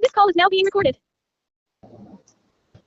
This call is now being recorded.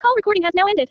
Call recording has now ended.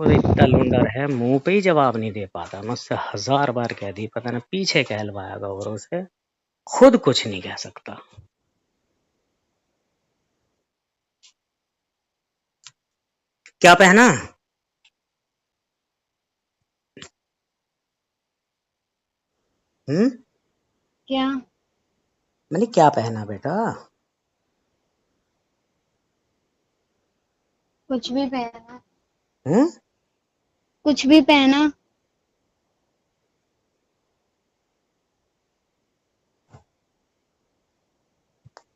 اور اتنا لندر ہے منہ پہ ہی جواب نہیں دے پاتا. مجھ سے 1000 بار کہہ دی، پتہ نہ پیچھے کہلوایا گا اوروں سے، خود کچھ نہیں کہہ سکتا. کیا پہنا؟ کیا میں نے کیا پہنا بیٹا؟ کچھ بھی پہنا، ہوں کچھ بھی پہنا.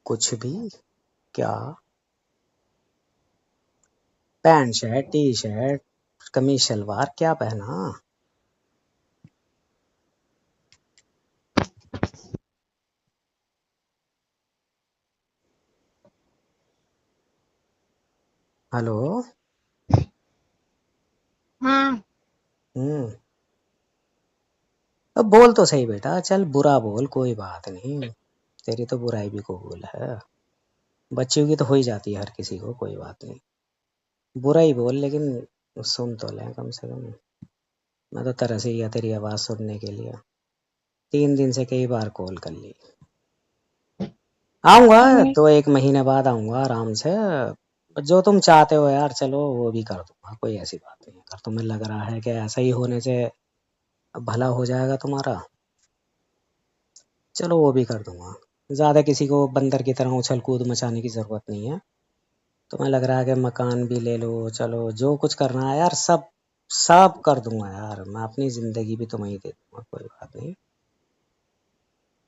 کچھ بھی کیا؟ پینٹ شرٹ، ٹی شرٹ، قمیص شلوار، کیا پہنا؟ ہلو. ہاں اب بول تو صحیح بیٹا، چل برا بول، کوئی بات نہیں، تیری تو برائی بھی قبول ہے، بچیوں کی تو ہو ہی جاتی ہے ہر کسی کو، کوئی بات نہیں، برا ہی بول لیکن سن تو لیں کم سے کم. میں تو ترس ہی گیا تیری آواز سننے کے لیے، 3 دن سے کئی بار کال کر لی. آؤں گا 2-1 مہینے بعد، آؤں گا آرام سے، جو تم چاہتے ہو یار چلو وہ بھی کر دوں گا، کوئی ایسی بات نہیں. اگر تمہیں لگ رہا ہے کہ ایسا ہی ہونے سے بھلا ہو جائے گا تمہارا، چلو وہ بھی کر دوں گا. زیادہ کسی کو بندر کی طرح اچھل کود مچانے کی ضرورت نہیں ہے. تمہیں لگ رہا ہے کہ مکان بھی لے لو، چلو جو کچھ کرنا ہے یار سب کر دوں گا یار، میں اپنی زندگی بھی تمہیں ہی دے دوں گا، کوئی بات نہیں.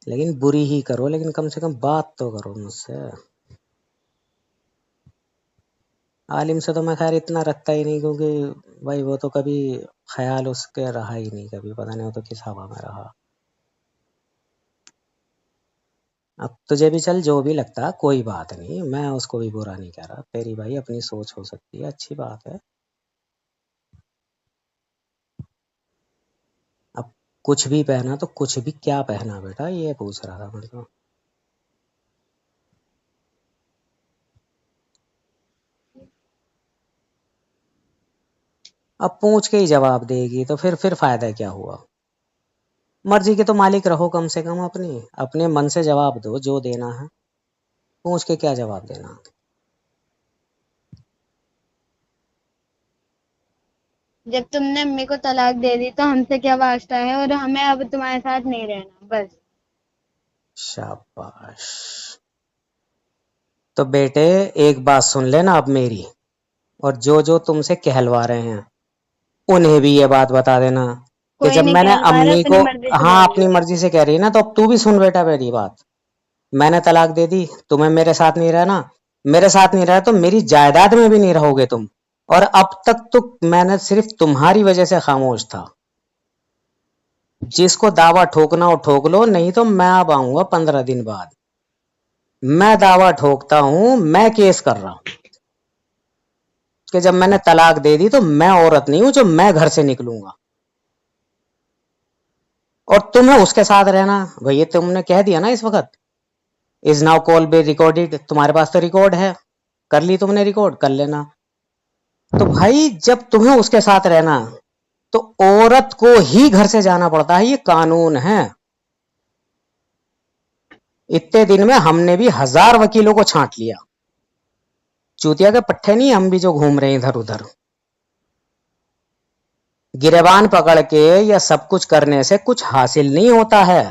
لیکن بری ہی کرو، لیکن کم سے کم بات تو کرو مجھ سے. عالم سے تو میں خیر اتنا رکھتا ہی نہیں، کیونکہ بھائی وہ تو کبھی خیال اس کے رہا ہی نہیں، کبھی پتہ نہیں وہ تو کس ہوا میں رہا. اب تجھے بھی چل جو بھی لگتا کوئی بات نہیں، میں اس کو بھی برا نہیں کہہ رہا، تیری بھائی اپنی سوچ ہو سکتی ہے، اچھی بات ہے. اب کچھ بھی پہنا تو کچھ بھی کیا پہنا بیٹا، یہ پوچھ رہا تھا میں تو. اب پوچھ کے ہی جواب دے گی تو پھر فائدہ کیا ہوا؟ مرضی کے تو مالک رہو کم سے کم، اپنے من سے جواب دو جو دینا ہے، پوچھ کے کیا جواب دینا. جب تم نے امی کو طلاق دے دی تو ہم سے کیا واسطہ ہے، اور ہمیں اب تمہارے ساتھ نہیں رہنا، بس. شاباش. تو بیٹے ایک بات سن لینا اب میری، اور جو تم سے کہلوا رہے ہیں انہیں بھی یہ بات بتا دینا کہ کوئی جب نہیں میں نے کہلوا رہا، امی اپنی کو، مرضی سے ہاں بول اپنی رہی ہے. مرضی سے کہہ رہی ہے نا، تو اب تو بھی سن بیٹا میری بات. میں نے طلاق دے دی، تمہیں میرے ساتھ نہیں رہنا، میرے ساتھ نہیں رہا تو میری جائیداد میں بھی نہیں رہو گے تم. اور اب تک تو میں نے صرف تمہاری وجہ سے خاموش تھا. جس کو دعویٰ ٹھوکنا ہو ٹھوک لو، نہیں تو میں اب آؤں گا 15 دن بعد. میں دعویٰ ٹھوکتا ہوں، میں کیس کر رہا ہوں کہ جب میں نے طلاق دے دی تو میں عورت نہیں ہوں جو میں گھر سے نکلوں گا. اور تمہیں اس کے ساتھ رہنا، بھئی تم نے کہہ دیا نا اس وقت is now call be recorded, تمہارے پاس تو ریکارڈ ہے، کر لی تم نے ریکارڈ، کر لینا. تو بھائی جب تمہیں اس کے ساتھ رہنا تو عورت کو ہی گھر سے جانا پڑتا ہے، یہ قانون ہے. اتنے دن میں ہم نے بھی 1000 وکیلوں کو چھانٹ لیا، چوتیا کے پٹھے نہیں ہم بھی جو گھوم رہے ہیں ادھر ادھر. گریبان پکڑ کے یا سب کچھ کرنے سے کچھ حاصل نہیں ہوتا ہے.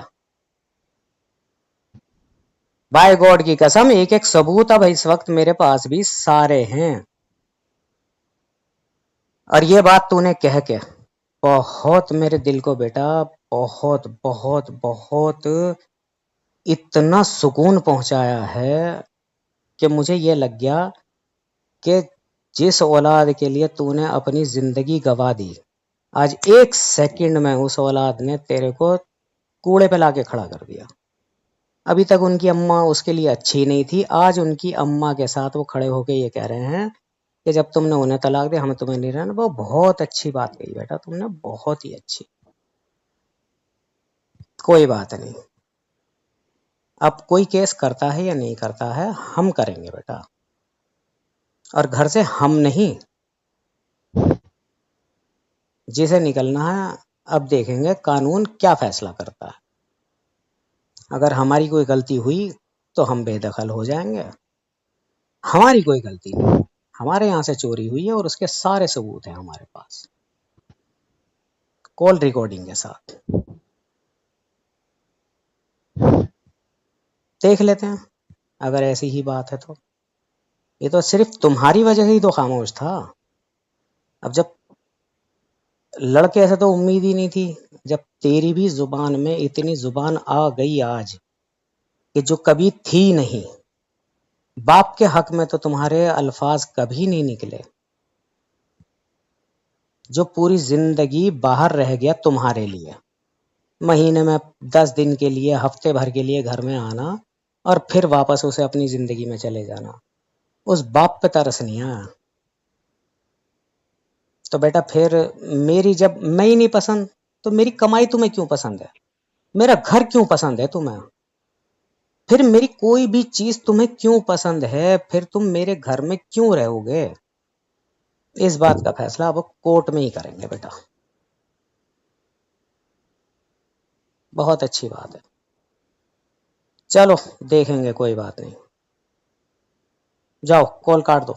بائی گاڈ کی قسم، ایک ثبوت اب اس وقت میرے پاس بھی سارے ہیں. اور یہ بات تو نے کہہ کے بہت میرے دل کو بیٹا، بہت بہت بہت اتنا سکون پہنچایا ہے کہ مجھے یہ لگ گیا کہ جس اولاد کے لیے تو نے اپنی زندگی گوا دی، آج 1 سیکنڈ میں اس اولاد نے تیرے کو کوڑے پہ لا کے کھڑا کر دیا. ابھی تک ان کی اماں اس کے لیے اچھی نہیں تھی، آج ان کی اماں کے ساتھ وہ کھڑے ہو کے یہ کہہ رہے ہیں کہ جب تم نے انہیں طلاق دیا ہمیں تمہیں نہیں رہنا. وہ بہت اچھی بات کہی بیٹا تم نے، بہت ہی اچھی. کوئی بات نہیں، اب کوئی کیس کرتا ہے یا نہیں کرتا ہے، ہم کریں گے بیٹا، اور گھر سے ہم نہیں. جسے نکلنا ہے اب دیکھیں گے قانون کیا فیصلہ کرتا ہے. اگر ہماری کوئی غلطی ہوئی تو ہم بے دخل ہو جائیں گے. ہماری کوئی غلطی نہیں، ہمارے یہاں سے چوری ہوئی ہے اور اس کے سارے ثبوت ہیں ہمارے پاس، کال ریکارڈنگ کے ساتھ. دیکھ لیتے ہیں اگر ایسی ہی بات ہے تو. یہ تو صرف تمہاری وجہ سے ہی تو خاموش تھا. اب جب لڑکے سے تو امید ہی نہیں تھی، جب تیری بھی زبان میں اتنی زبان آ گئی آج کہ جو کبھی تھی نہیں. باپ کے حق میں تو تمہارے الفاظ کبھی نہیں نکلے. جو پوری زندگی باہر رہ گیا تمہارے لیے، مہینے میں 10 دن کے لیے، ہفتے بھر کے لیے گھر میں آنا اور پھر واپس اسے اپنی زندگی میں چلے جانا. اس باپ پہ ترس نہیں آیا تو بیٹا پھر میری جب میں ہی نہیں پسند تو میری کمائی تمہیں کیوں پسند ہے؟ میرا گھر کیوں پسند ہے تمہیں؟ پھر میری کوئی بھی چیز تمہیں کیوں پسند ہے؟ پھر تم میرے گھر میں کیوں رہو گے؟ اس بات کا فیصلہ اب کورٹ میں ہی کریں گے بیٹا. بہت اچھی بات ہے، چلو دیکھیں گے، کوئی بات نہیں. جاؤ کال کاٹ دو.